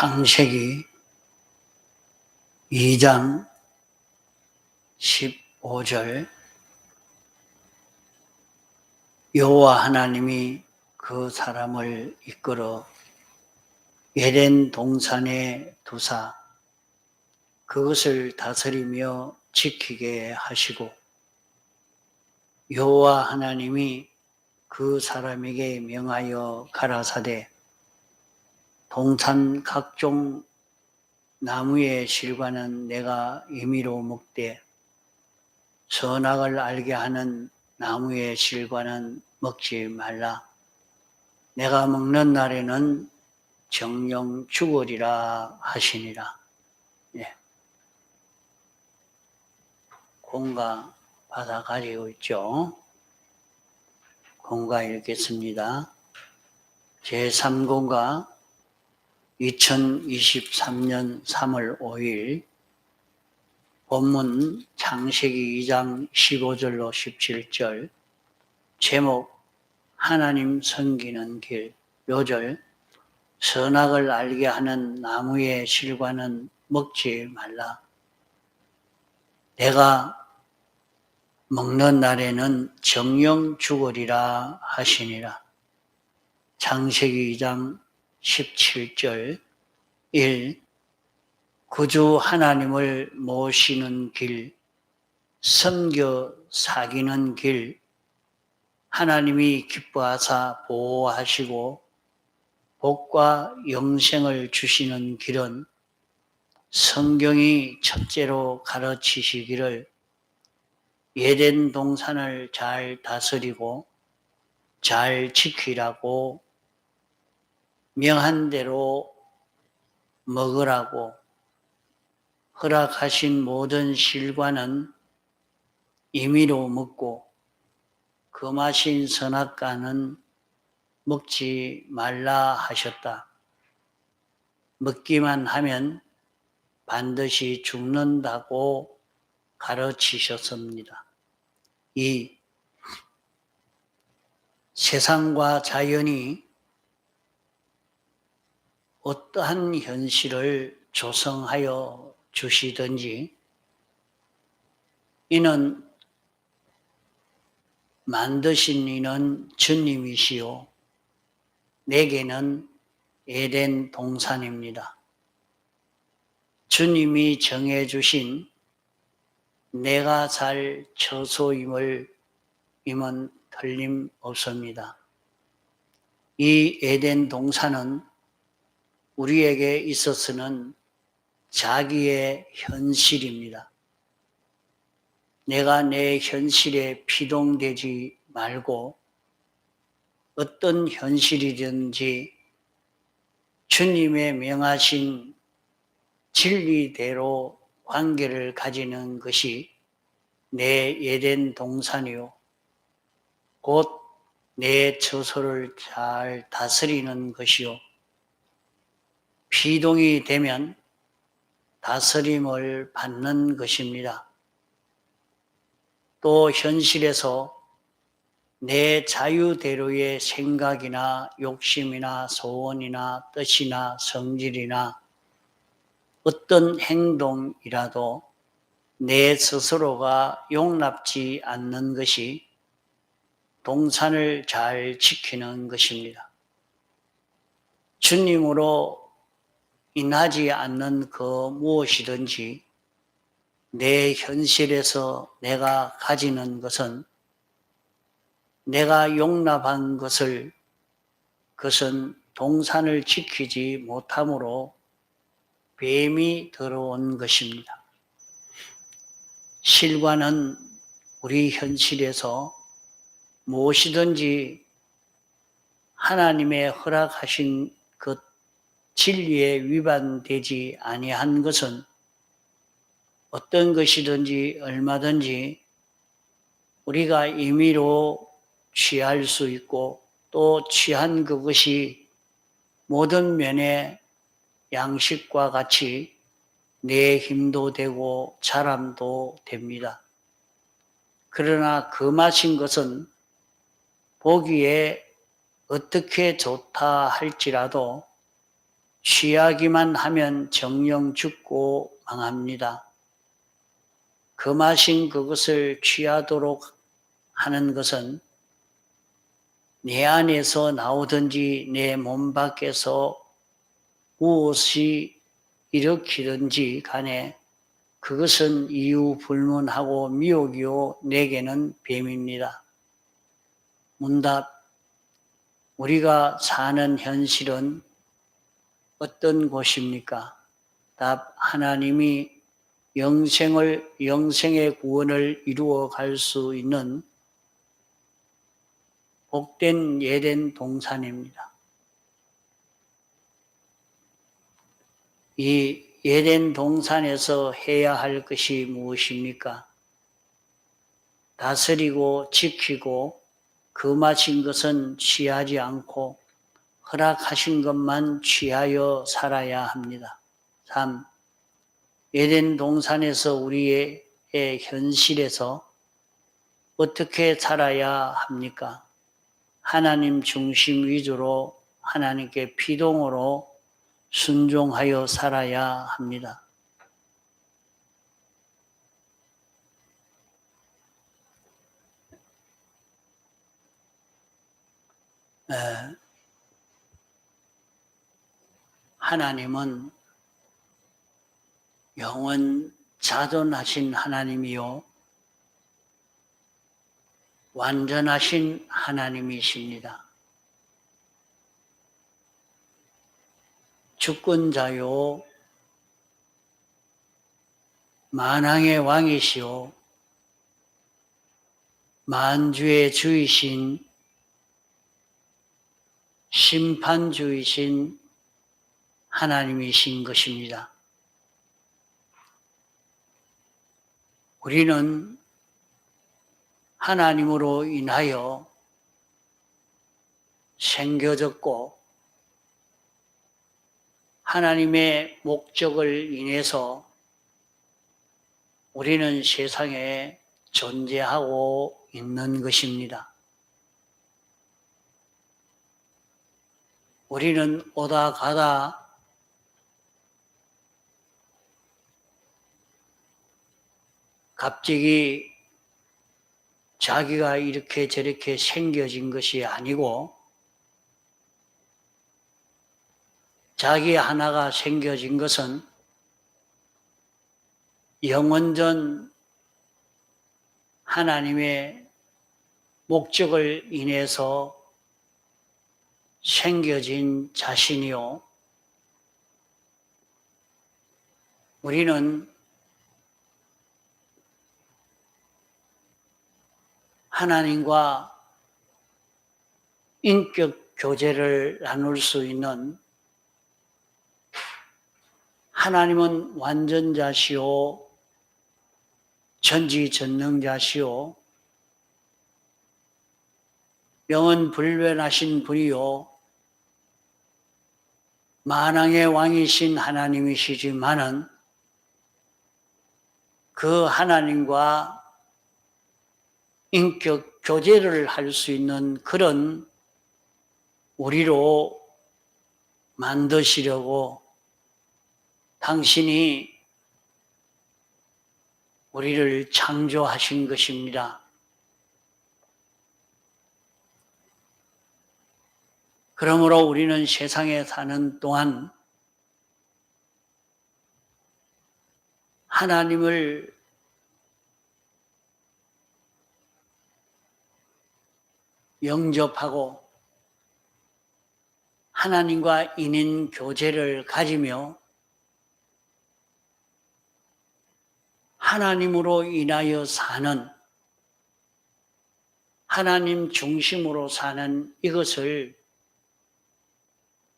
창세기 2장 15절 여호와 하나님이 그 사람을 이끌어 에덴 동산에 두사 그것을 다스리며 지키게 하시고 여호와 하나님이 그 사람에게 명하여 가라사대 동산 각종 나무의 실과는 내가 임의로 먹되 선악을 알게 하는 나무의 실과는 먹지 말라. 내가 먹는 날에는 정령 죽으리라 하시니라. 예. 공과 바다 가지고 있죠. 공과 읽겠습니다. 제3공과 2023년 3월 5일 본문 창세기 2장 15절로 17절 제목 하나님 섬기는 길 요절 선악을 알게 하는 나무의 실과는 먹지 말라. 내가 먹는 날에는 정령 죽으리라 하시니라. 창세기 2장 17절 1. 구주 하나님을 모시는 길, 섬겨 사귀는 길, 하나님이 기뻐하사 보호하시고 복과 영생을 주시는 길은 성경이 첫째로 가르치시기를 에덴 동산을 잘 다스리고 잘 지키라고 명한 대로 먹으라고 허락하신 모든 실과는 임의로 먹고 금하신 선악과는 먹지 말라 하셨다. 먹기만 하면 반드시 죽는다고 가르치셨습니다. 2. 세상과 자연이 어떠한 현실을 조성하여 주시든지 이는 만드신 이는 주님이시요 내게는 에덴 동산입니다. 주님이 정해주신 내가 살 처소임은 틀림없습니다. 이 에덴 동산은 우리에게 있어서는 자기의 현실입니다. 내가 내 현실에 피동되지 말고 어떤 현실이든지 주님의 명하신 진리대로 관계를 가지는 것이 내 에덴 동산이요 곧 내 처소를 잘 다스리는 것이요 피동이 되면 다스림을 받는 것입니다. 또 현실에서 내 자유대로의 생각이나 욕심이나 소원이나 뜻이나 성질이나 어떤 행동이라도 내 스스로가 용납지 않는 것이 동산을 잘 지키는 것입니다. 주님으로 인하지 않는 그 무엇이든지 내 현실에서 내가 가지는 것은 내가 용납한 것은 동산을 지키지 못함으로 뱀이 들어온 것입니다. 실과는 우리 현실에서 무엇이든지 하나님의 허락하신 그 진리에 위반되지 아니한 것은 어떤 것이든지 얼마든지 우리가 임의로 취할 수 있고 또 취한 그것이 모든 면에 양식과 같이 내 힘도 되고 자람도 됩니다. 그러나 그 마신 것은 보기에 어떻게 좋다 할지라도 취하기만 하면 정령 죽고 망합니다. 금하신 그것을 취하도록 하는 것은 내 안에서 나오든지 내 몸 밖에서 무엇이 일으키든지 간에 그것은 이유 불문하고 미혹이요 내게는 뱀입니다. 문답, 우리가 사는 현실은 어떤 곳입니까? 답, 하나님이 영생의 구원을 이루어 갈 수 있는 복된 에덴 동산입니다. 이 에덴 동산에서 해야 할 것이 무엇입니까? 다스리고 지키고 금하신 것은 취하지 않고 허락하신 것만 취하여 살아야 합니다. 3. 에덴 동산에서 우리의 현실에서 어떻게 살아야 합니까? 하나님 중심 위주로 하나님께 피동으로 순종하여 살아야 합니다. 하나님은 영원 자존하신 하나님이요 완전하신 하나님이십니다. 주권자요 만왕의 왕이시요 만주의 주이신 심판주이신 하나님이신 것입니다. 우리는 하나님으로 인하여 생겨졌고 하나님의 목적을 인해서 우리는 세상에 존재하고 있는 것입니다. 우리는 오다 가다 갑자기 자기가 이렇게 저렇게 생겨진 것이 아니고 자기 하나가 생겨진 것은 영원전 하나님의 목적을 인해서 생겨진 자신이요. 우리는 하나님과 인격 교제를 나눌 수 있는 하나님은 완전자시오, 전지전능자시오, 영원불변하신 분이요, 만왕의 왕이신 하나님이시지만은 그 하나님과 인격 교제를 할 수 있는 그런 우리로 만드시려고 당신이 우리를 창조하신 것입니다. 그러므로 우리는 세상에 사는 동안 하나님을 영접하고 하나님과 인인 교제를 가지며 하나님으로 인하여 사는, 하나님 중심으로 사는 이것을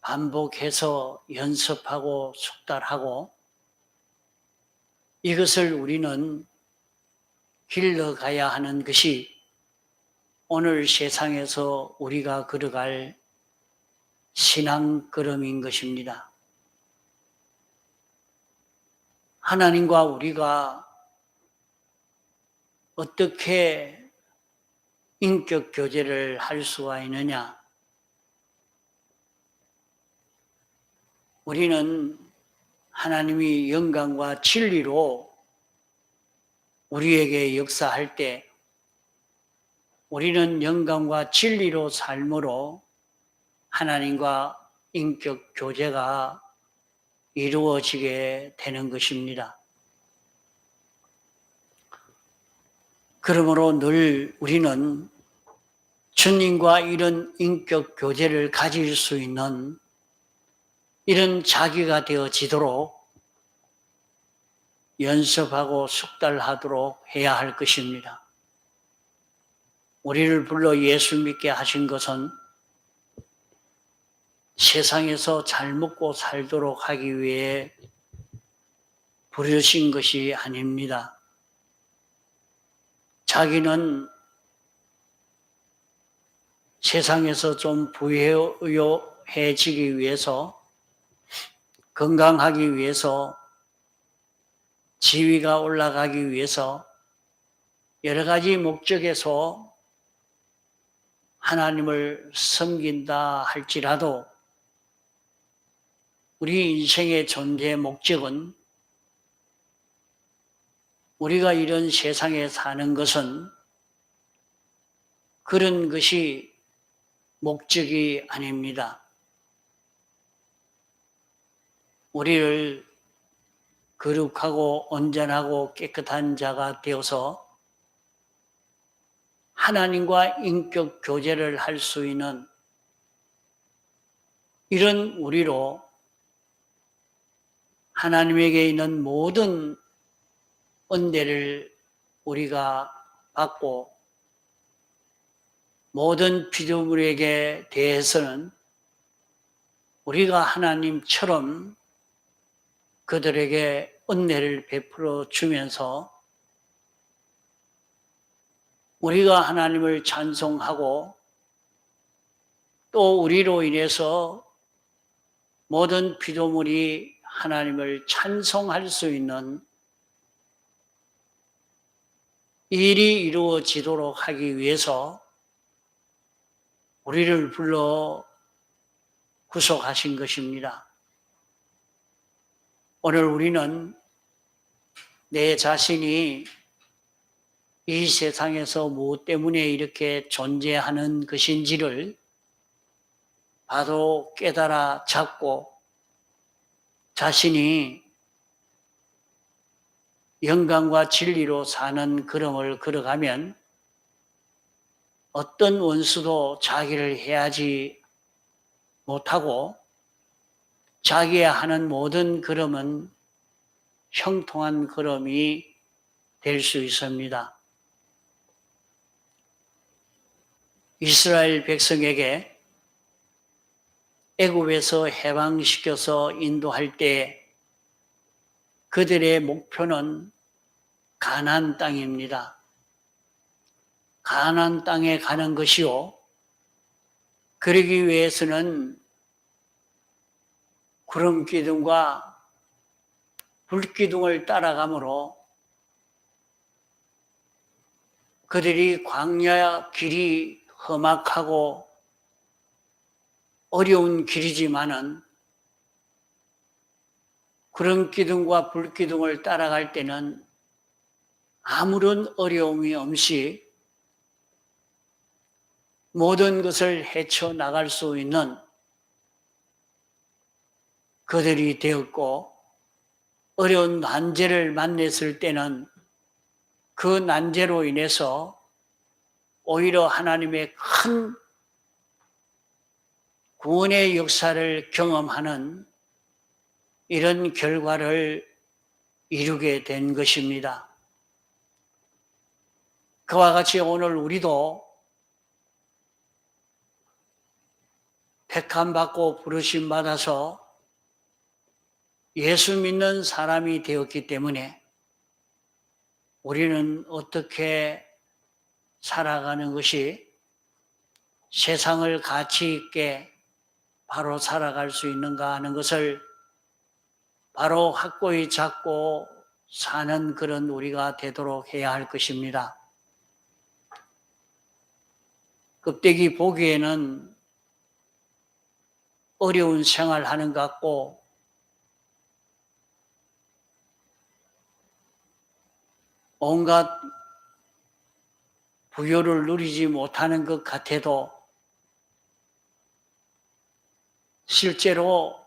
반복해서 연습하고 숙달하고 이것을 우리는 길러가야 하는 것이 오늘 세상에서 우리가 걸어갈 신앙 걸음인 것입니다. 하나님과 우리가 어떻게 인격 교제를 할 수가 있느냐? 우리는 하나님이 영광과 진리로 우리에게 역사할 때 우리는 영광과 진리로 삶으로 하나님과 인격 교제가 이루어지게 되는 것입니다. 그러므로 늘 우리는 주님과 이런 인격 교제를 가질 수 있는 이런 자기가 되어지도록 연습하고 숙달하도록 해야 할 것입니다. 우리를 불러 예수 믿게 하신 것은 세상에서 잘 먹고 살도록 하기 위해 부르신 것이 아닙니다. 자기는 세상에서 좀 부유해지기 위해서, 건강하기 위해서, 지위가 올라가기 위해서 여러 가지 목적에서 하나님을 섬긴다 할지라도 우리 인생의 존재 목적은 우리가 이런 세상에 사는 것은 그런 것이 목적이 아닙니다. 우리를 거룩하고 온전하고 깨끗한 자가 되어서 하나님과 인격 교제를 할 수 있는 이런 우리로 하나님에게 있는 모든 은혜를 우리가 받고 모든 피조물에게 대해서는 우리가 하나님처럼 그들에게 은혜를 베풀어 주면서 우리가 하나님을 찬송하고 또 우리로 인해서 모든 피조물이 하나님을 찬송할 수 있는 일이 이루어지도록 하기 위해서 우리를 불러 구속하신 것입니다. 오늘 우리는 내 자신이 이 세상에서 무엇 때문에 이렇게 존재하는 것인지를 바로 깨달아 잡고 자신이 영광과 진리로 사는 걸음을 걸어가면 어떤 원수도 자기를 해하지 못하고 자기가 하는 모든 걸음은 형통한 걸음이 될 수 있습니다. 이스라엘 백성에게 애굽에서 해방시켜서 인도할 때 그들의 목표는 가나안 땅입니다. 가나안 땅에 가는 것이요. 그러기 위해서는 구름 기둥과 불 기둥을 따라가므로 그들이 광야 길이 험악하고 어려운 길이지만은 구름 기둥과 불 기둥을 따라갈 때는 아무런 어려움이 없이 모든 것을 헤쳐나갈 수 있는 그들이 되었고, 어려운 난제를 만났을 때는 그 난제로 인해서 오히려 하나님의 큰 구원의 역사를 경험하는 이런 결과를 이루게 된 것입니다. 그와 같이 오늘 우리도 택함받고 부르심받아서 예수 믿는 사람이 되었기 때문에 우리는 어떻게 살아가는 것이 세상을 가치 있게 바로 살아갈 수 있는가 하는 것을 바로 확고히 잡고 사는 그런 우리가 되도록 해야 할 것입니다. 껍데기 보기에는 어려운 생활하는 것 같고 온갖 부요를 누리지 못하는 것 같아도 실제로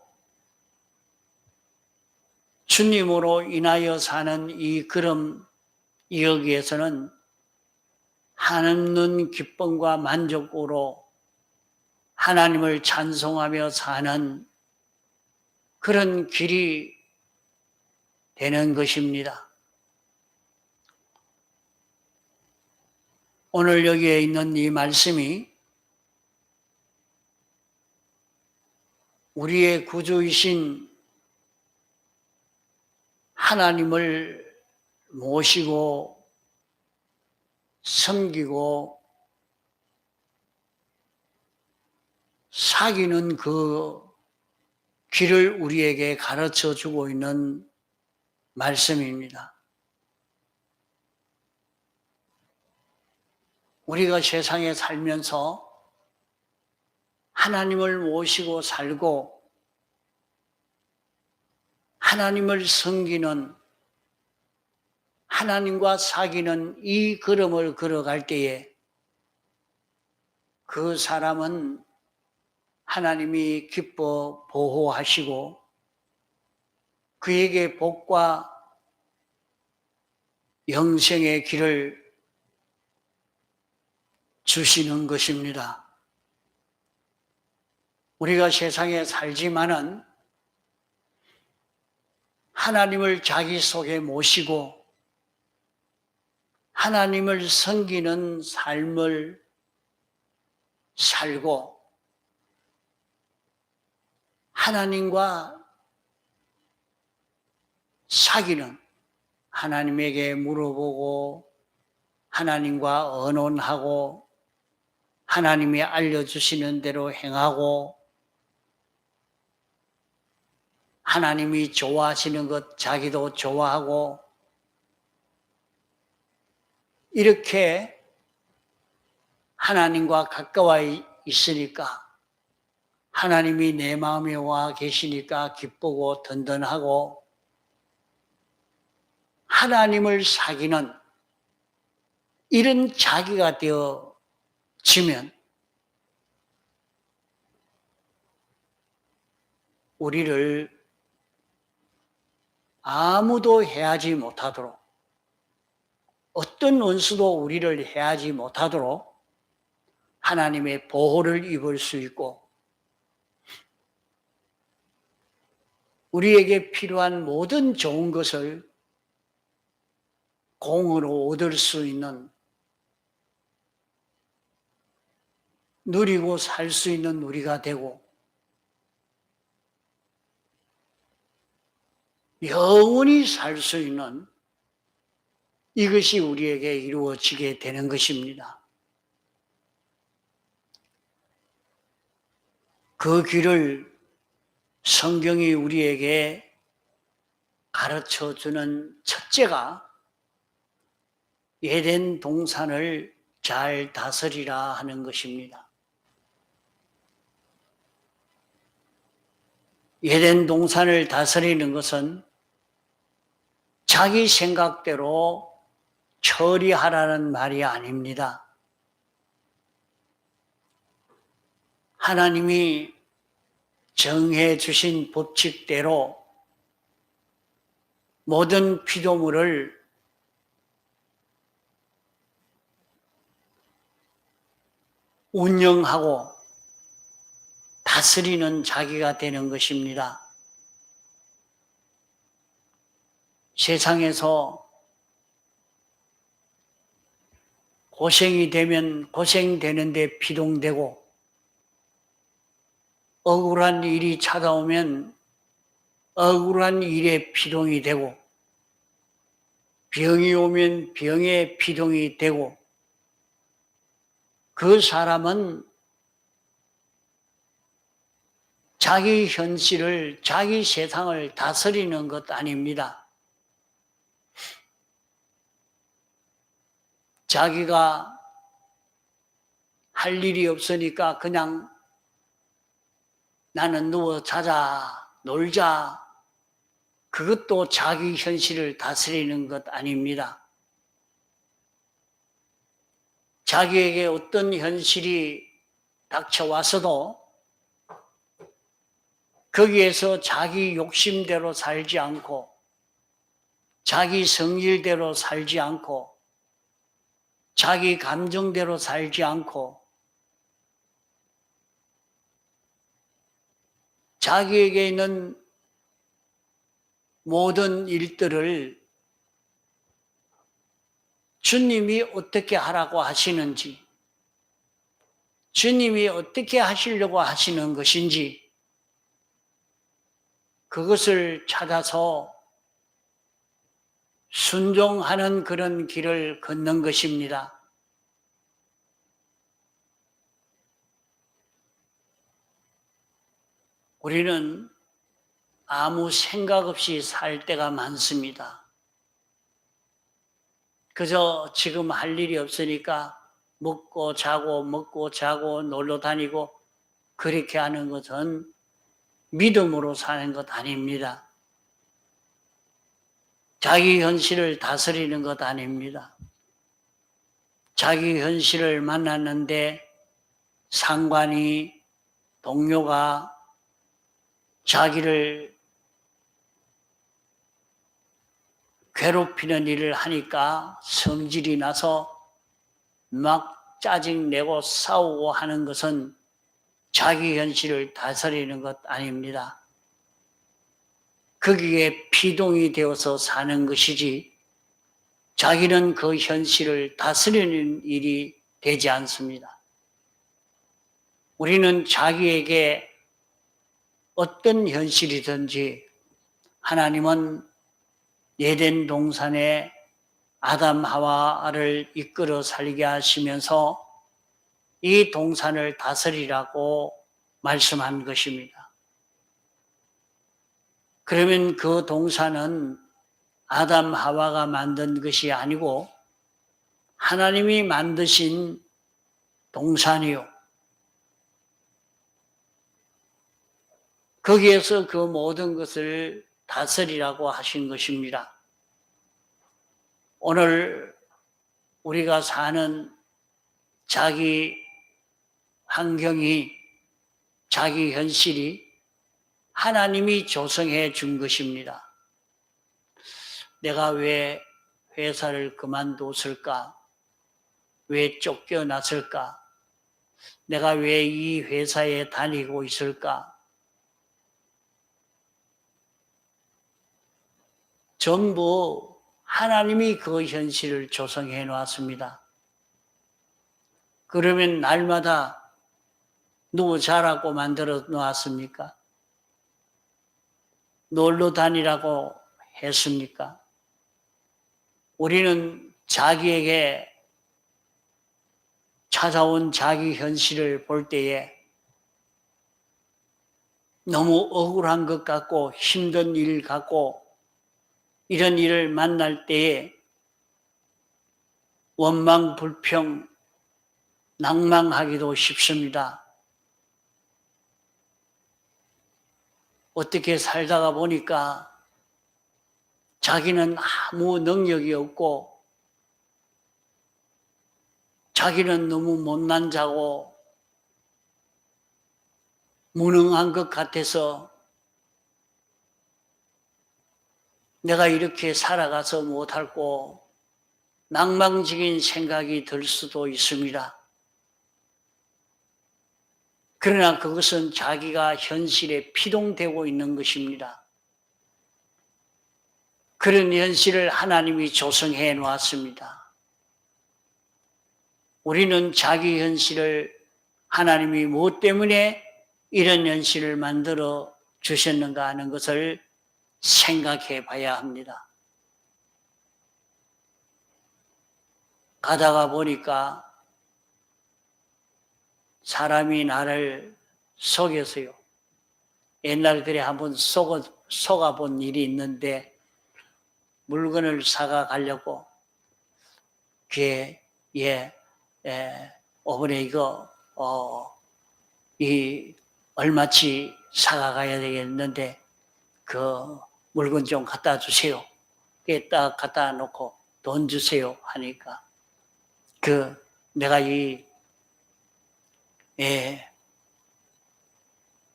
주님으로 인하여 사는 이 그럼 여기에서는 한없는 기쁨과 만족으로 하나님을 찬송하며 사는 그런 길이 되는 것입니다. 오늘 여기에 있는 이 말씀이 우리의 구주이신 하나님을 모시고 섬기고 사귀는 그 길을 우리에게 가르쳐 주고 있는 말씀입니다. 우리가 세상에 살면서 하나님을 모시고 살고 하나님을 섬기는, 하나님과 사귀는 이 걸음을 걸어갈 때에 그 사람은 하나님이 기뻐 보호하시고 그에게 복과 영생의 길을 주시는 것입니다. 우리가 세상에 살지만은 하나님을 자기 속에 모시고 하나님을 섬기는 삶을 살고 하나님과 사귀는, 하나님에게 물어보고 하나님과 언론하고 하나님이 알려주시는 대로 행하고 하나님이 좋아하시는 것 자기도 좋아하고 이렇게 하나님과 가까워 있으니까 하나님이 내 마음에 와 계시니까 기쁘고 든든하고 하나님을 사귀는 이런 자기가 되어지면 우리를 아무도 해하지 못하도록, 어떤 원수도 우리를 해하지 못하도록 하나님의 보호를 입을 수 있고 우리에게 필요한 모든 좋은 것을 공으로 얻을 수 있는, 누리고 살 수 있는 우리가 되고 영원히 살 수 있는 이것이 우리에게 이루어지게 되는 것입니다. 그 길을 성경이 우리에게 가르쳐주는 첫째가 에덴 동산을 잘 다스리라 하는 것입니다. 에덴 동산을 다스리는 것은 자기 생각대로 처리하라는 말이 아닙니다. 하나님이 정해 주신 법칙대로 모든 피조물을 운영하고 다스리는 자기가 되는 것입니다. 세상에서 고생이 되면 고생되는데 피동되고 억울한 일이 찾아오면 억울한 일에 피동이 되고 병이 오면 병에 피동이 되고 그 사람은 자기 현실을, 자기 세상을 다스리는 것 아닙니다. 자기가 할 일이 없으니까 그냥 나는 누워 자자, 놀자. 그것도 자기 현실을 다스리는 것 아닙니다. 자기에게 어떤 현실이 닥쳐왔어도 거기에서 자기 욕심대로 살지 않고 자기 성질대로 살지 않고 자기 감정대로 살지 않고 자기에게 있는 모든 일들을 주님이 어떻게 하라고 하시는지, 주님이 어떻게 하시려고 하시는 것인지 그것을 찾아서 순종하는 그런 길을 걷는 것입니다. 우리는 아무 생각 없이 살 때가 많습니다. 그저 지금 할 일이 없으니까 먹고 자고 놀러 다니고 그렇게 하는 것은 믿음으로 사는 것 아닙니다. 자기 현실을 다스리는 것 아닙니다. 자기 현실을 만났는데 상관이, 동료가 자기를 괴롭히는 일을 하니까 성질이 나서 막 짜증내고 싸우고 하는 것은 자기 현실을 다스리는 것 아닙니다. 거기에 피동이 되어서 사는 것이지 자기는 그 현실을 다스리는 일이 되지 않습니다. 우리는 자기에게 어떤 현실이든지 하나님은 에덴 동산에 아담 하와를 이끌어 살게 하시면서 이 동산을 다스리라고 말씀한 것입니다. 그러면 그 동산은 아담 하와가 만든 것이 아니고 하나님이 만드신 동산이요. 거기에서 그 모든 것을 다스리라고 하신 것입니다. 오늘 우리가 사는 자기 환경이, 자기 현실이 하나님이 조성해 준 것입니다. 내가 왜 회사를 그만뒀을까? 왜 쫓겨났을까? 내가 왜 이 회사에 다니고 있을까? 전부 하나님이 그 현실을 조성해 놨습니다. 그러면 날마다 누구 자라고 만들어 놓았습니까? 놀러 다니라고 했습니까? 우리는 자기에게 찾아온 자기 현실을 볼 때에 너무 억울한 것 같고 힘든 일 같고 이런 일을 만날 때에 원망, 불평, 낭망하기도 쉽습니다. 어떻게 살다가 보니까 자기는 아무 능력이 없고 자기는 너무 못난 자고 무능한 것 같아서 내가 이렇게 살아가서 못할고 낭망적인 생각이 들 수도 있습니다. 그러나 그것은 자기가 현실에 피동되고 있는 것입니다. 그런 현실을 하나님이 조성해 놓았습니다. 우리는 자기 현실을 하나님이 무엇 때문에 이런 현실을 만들어 주셨는가 하는 것을 생각해 봐야 합니다. 가다가 보니까 사람이 나를 속여서요. 옛날에 한번 속아본 일이 있는데 물건을 사가 가려고 어머니 이거 이 얼마치 사가 가야 되겠는데 그 물건 좀 갖다 주세요. 딱 갖다 놓고 돈 주세요 하니까 그 내가 이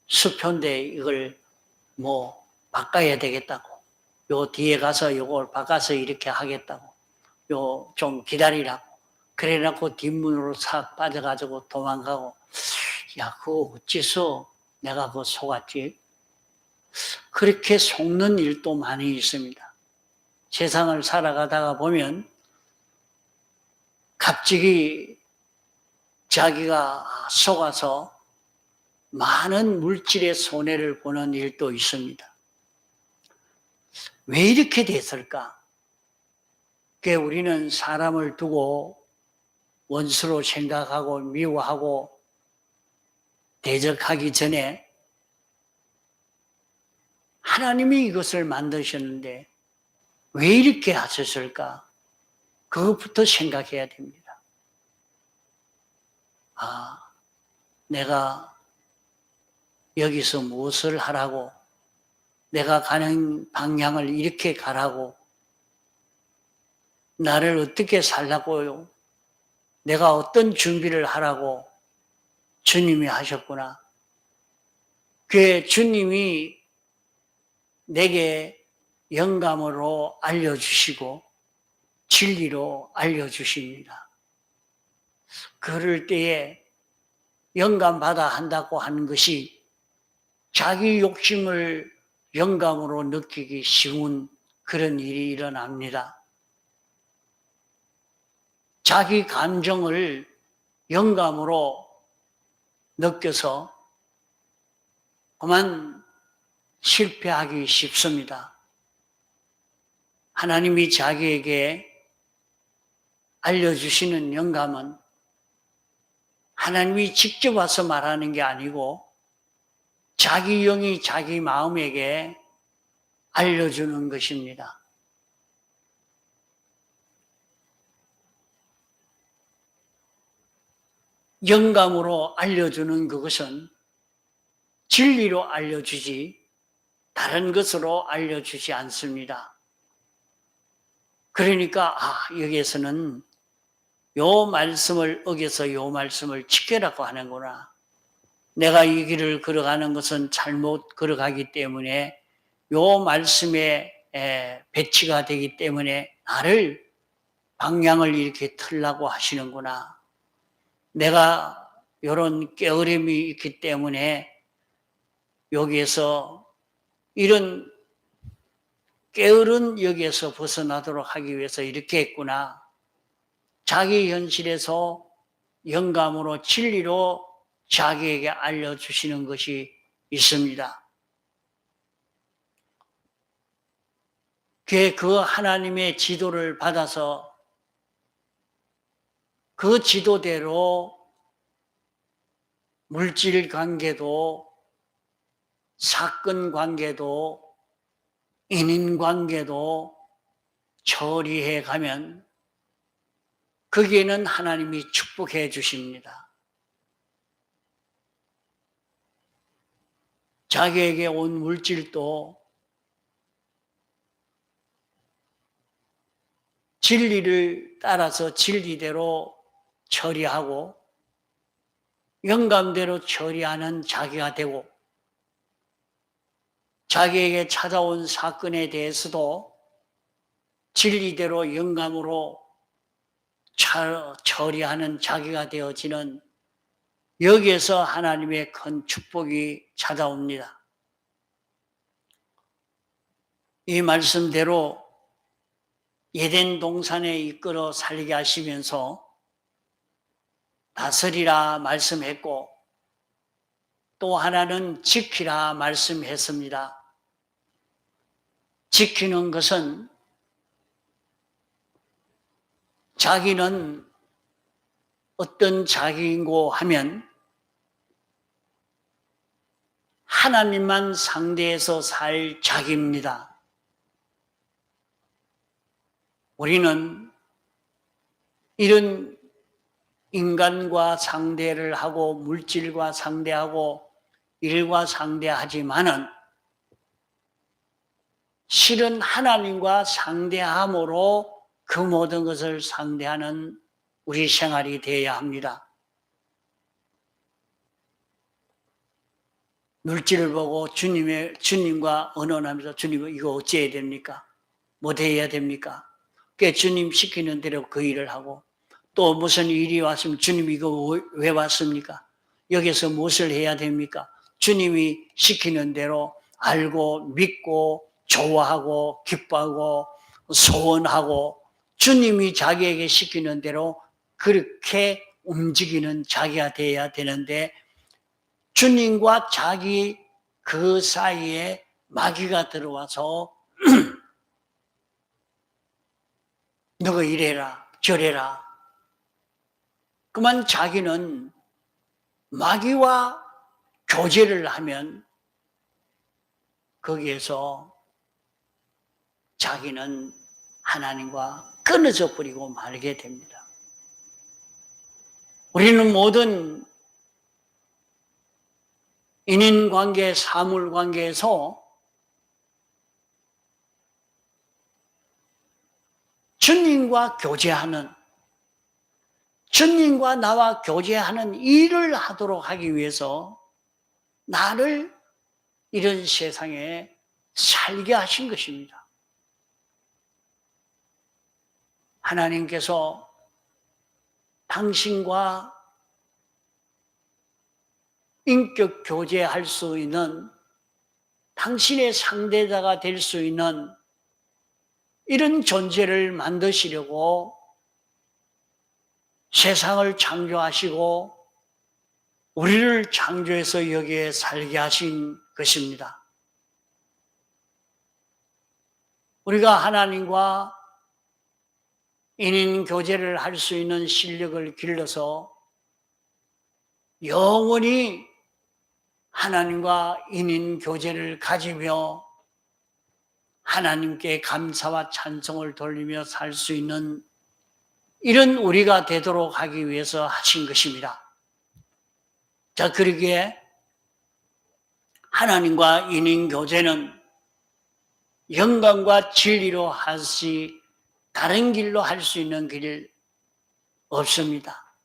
수표인데 이걸 뭐 바꿔야 되겠다고. 요 뒤에 가서 요걸 바꿔서 이렇게 하겠다고. 요 좀 기다리라고. 그래 놓고 뒷문으로 싹 빠져가지고 도망가고. 야, 그거 어째서 내가 그거 속았지? 그렇게 속는 일도 많이 있습니다. 세상을 살아가다가 보면 갑자기 자기가 속아서 많은 물질의 손해를 보는 일도 있습니다. 왜 이렇게 됐을까? 그게 우리는 사람을 두고 원수로 생각하고 미워하고 대적하기 전에 하나님이 이것을 만드셨는데 왜 이렇게 하셨을까? 그것부터 생각해야 됩니다. 아, 내가 여기서 무엇을 하라고, 내가 가는 방향을 이렇게 가라고, 나를 어떻게 살라고요? 내가 어떤 준비를 하라고 주님이 하셨구나. 그 주님이 내게 영감으로 알려주시고 진리로 알려주십니다. 그럴 때에 영감받아 한다고 하는 것이 자기 욕심을 영감으로 느끼기 쉬운 그런 일이 일어납니다. 자기 감정을 영감으로 느껴서 그만 실패하기 쉽습니다. 하나님이 자기에게 알려주시는 영감은 하나님이 직접 와서 말하는 게 아니고 자기 영이 자기 마음에게 알려주는 것입니다. 영감으로 알려주는 그것은 진리로 알려주지 다른 것으로 알려주지 않습니다. 그러니까 여기에서는 요 말씀을 어겨서 요 말씀을 지켜라고 하는구나. 내가 이 길을 걸어가는 것은 잘못 걸어가기 때문에 요 말씀에 배치가 되기 때문에 나를 방향을 이렇게 틀라고 하시는구나. 내가 이런 게으름이 있기 때문에 여기에서 이런 게으른 여기에서 벗어나도록 하기 위해서 이렇게 했구나. 자기 현실에서 영감으로 진리로 자기에게 알려주시는 것이 있습니다. 그 하나님의 지도를 받아서 그 지도대로 물질 관계도 사건 관계도 인인 관계도 처리해 가면 거기에는 하나님이 축복해 주십니다. 자기에게 온 물질도 진리를 따라서 진리대로 처리하고 영감대로 처리하는 자기가 되고 자기에게 찾아온 사건에 대해서도 진리대로 영감으로 처리하는 자기가 되어지는 여기에서 하나님의 큰 축복이 찾아옵니다. 이 말씀대로 에덴 동산에 이끌어 살게 하시면서 다스리라 말씀했고 또 하나는 지키라 말씀했습니다. 지키는 것은 자기는 어떤 자기인고 하면 하나님만 상대해서 살 자기입니다. 우리는 이런 인간과 상대를 하고 물질과 상대하고 일과 상대하지만은 실은 하나님과 상대함으로 그 모든 것을 상대하는 우리 생활이 되어야 합니다. 물질을 보고 주님과 언언하면서 주님 이거 어찌해야 됩니까? 뭐 해야 됩니까? 그 주님 시키는 대로 그 일을 하고 또 무슨 일이 왔으면 주님 이거 왜 왔습니까? 여기서 무엇을 해야 됩니까? 주님이 시키는 대로 알고 믿고 좋아하고 기뻐하고 소원하고 주님이 자기에게 시키는 대로 그렇게 움직이는 자기가 되어야 되는데 주님과 자기 그 사이에 마귀가 들어와서 너가 이래라 저래라 그만 자기는 마귀와 교제를 하면 거기에서 자기는 하나님과 끊어져 버리고 말게 됩니다. 우리는 모든 인인관계, 사물관계에서 주님과 교제하는, 주님과 나와 교제하는 일을 하도록 하기 위해서 나를 이런 세상에 살게 하신 것입니다. 하나님께서 당신과 인격 교제할 수 있는 당신의 상대자가 될 수 있는 이런 존재를 만드시려고 세상을 창조하시고 우리를 창조해서 여기에 살게 하신 것입니다. 우리가 하나님과 인인 교제를 할 수 있는 실력을 길러서 영원히 하나님과 인인 교제를 가지며 하나님께 감사와 찬송을 돌리며 살 수 있는 이런 우리가 되도록 하기 위해서 하신 것입니다. 자, 그러기에 하나님과 인인 교제는 영광과 진리로 하시 다른 길로 할 수 있는 길 없습니다.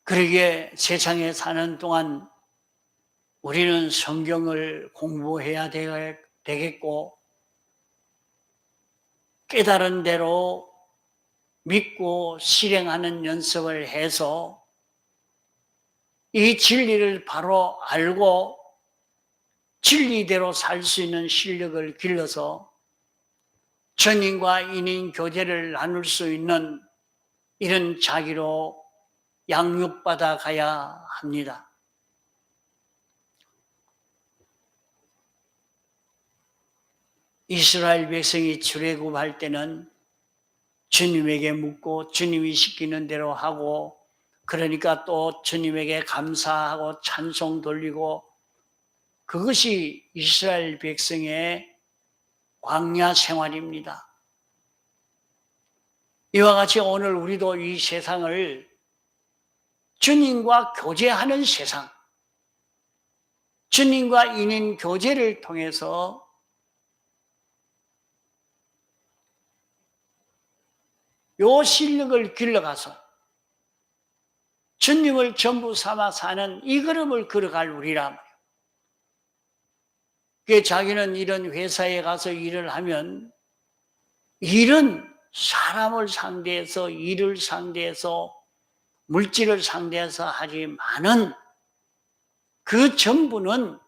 그러기에 세상에 사는 동안 우리는 성경을 공부해야 되겠고 깨달은 대로 믿고 실행하는 연습을 해서 이 진리를 바로 알고 진리대로 살 수 있는 실력을 길러서 전인과 인인 교제를 나눌 수 있는 이런 자기로 양육받아 가야 합니다. 이스라엘 백성이 출애굽할 때는 주님에게 묻고 주님이 시키는 대로 하고 그러니까 또 주님에게 감사하고 찬송 돌리고 그것이 이스라엘 백성의 광야 생활입니다. 이와 같이 오늘 우리도 이 세상을 주님과 교제하는 세상, 주님과 인인 교제를 통해서 요 실력을 길러가서 주님을 전부 삼아 사는 이 걸음을 걸어갈 우리라 말이에요. 그 자기는 이런 회사에 가서 일을 하면 일은 사람을 상대해서 일을 상대해서 물질을 상대해서 하지만은 그 전부는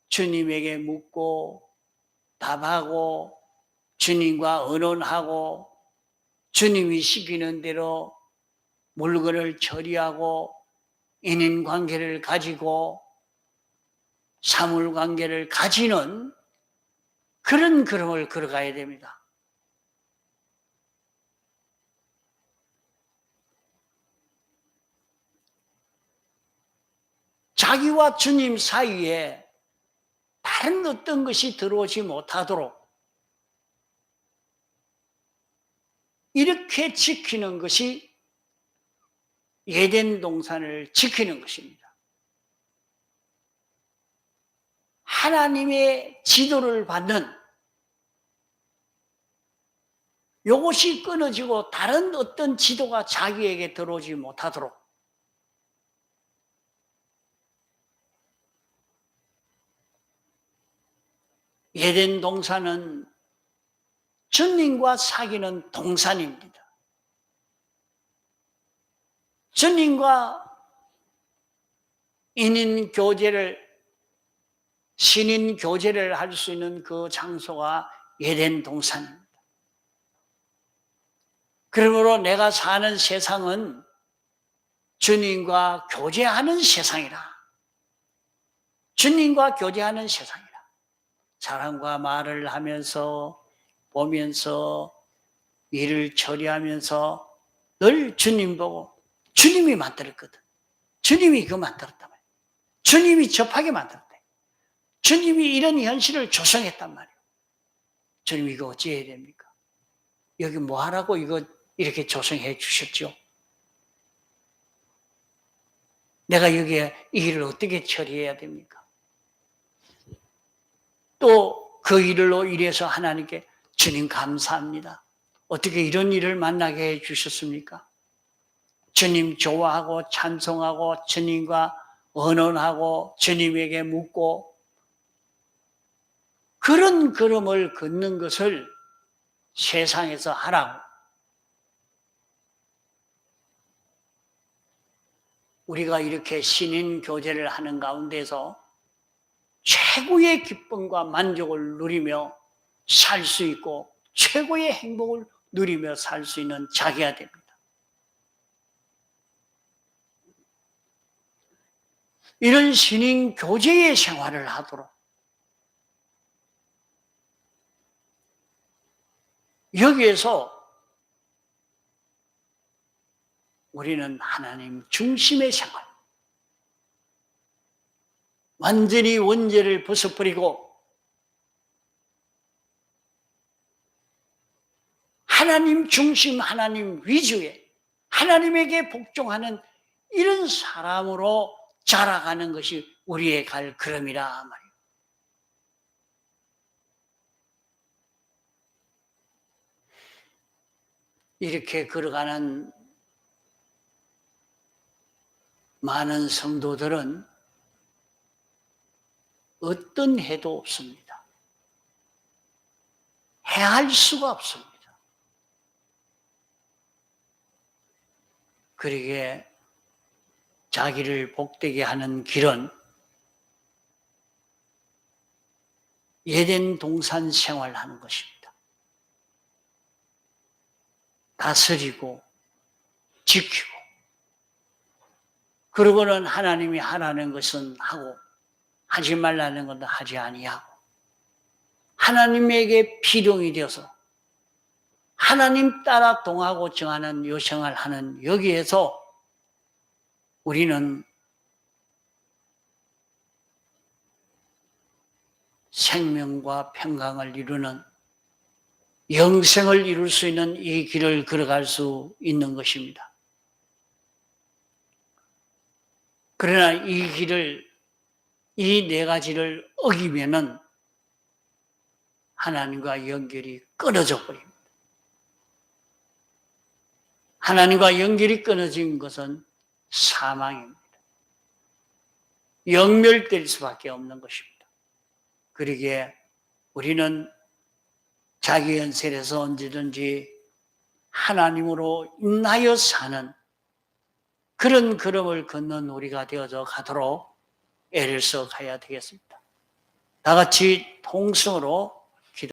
주님에게 묻고 답하고 주님과 의논하고 주님이 시키는 대로 물건을 처리하고 인인관계를 가지고 사물관계를 가지는 그런 걸음을 걸어가야 됩니다. 자기와 주님 사이에 다른 어떤 것이 들어오지 못하도록 이렇게 지키는 것이 에덴 동산을 지키는 것입니다. 하나님의 지도를 받는 요것이 끊어지고 다른 어떤 지도가 자기에게 들어오지 못하도록 에덴 동산은 주님과 사귀는 동산입니다. 주님과 인인 교제를, 신인 교제를 할 수 있는 그 장소가 에덴 동산입니다. 그러므로 내가 사는 세상은 주님과 교제하는 세상이라. 주님과 교제하는 세상이라. 사람과 말을 하면서, 보면서, 일을 처리하면서 늘 주님 보고, 주님이 만들었거든. 주님이 그거 만들었단 말이에요. 주님이 접하게 만들었다. 주님이 이런 현실을 조성했단 말이에요. 주님 이거 어찌해야 됩니까? 여기 뭐 하라고 이거 이렇게 조성해 주셨죠? 내가 여기에 이 일을 어떻게 처리해야 됩니까? 또 그 일로 인해서 하나님께 주님 감사합니다. 어떻게 이런 일을 만나게 해 주셨습니까? 주님 좋아하고 찬송하고 주님과 언언하고 주님에게 묻고 그런 걸음을 걷는 것을 세상에서 하라고. 우리가 이렇게 신인 교제를 하는 가운데서 최고의 기쁨과 만족을 누리며 살 수 있고 최고의 행복을 누리며 살 수 있는 자기가 됩니다. 이런 신인 교제의 생활을 하도록 여기에서 우리는 하나님 중심의 생활, 완전히 원죄를 벗어버리고 하나님 중심, 하나님 위주의 하나님에게 복종하는 이런 사람으로 자라가는 것이 우리의 갈 걸음이라 말이에요. 이렇게 걸어가는 많은 성도들은 어떤 해도 없습니다. 해할 수가 없습니다. 그러기에 자기를 복되게 하는 길은 에덴 동산 생활하는 것입니다. 다스리고 지키고 그러고는 하나님이 하라는 것은 하고 하지 말라는 것은 하지 아니하고 하나님에게 필용이 되어서 하나님 따라 동하고 정하는 요청을 하는 여기에서 우리는 생명과 평강을 이루는 영생을 이룰 수 있는 이 길을 걸어갈 수 있는 것입니다. 그러나 이 길을, 이 네 가지를 어기면은 하나님과 연결이 끊어져 버립니다. 하나님과 연결이 끊어진 것은 사망입니다. 영멸될 수밖에 없는 것입니다. 그러기에 우리는 자기 연세에서 언제든지 하나님으로 인하여 사는 그런 걸음을 걷는 우리가 되어져 가도록 애를 써 가야 되겠습니다. 다 같이 통성으로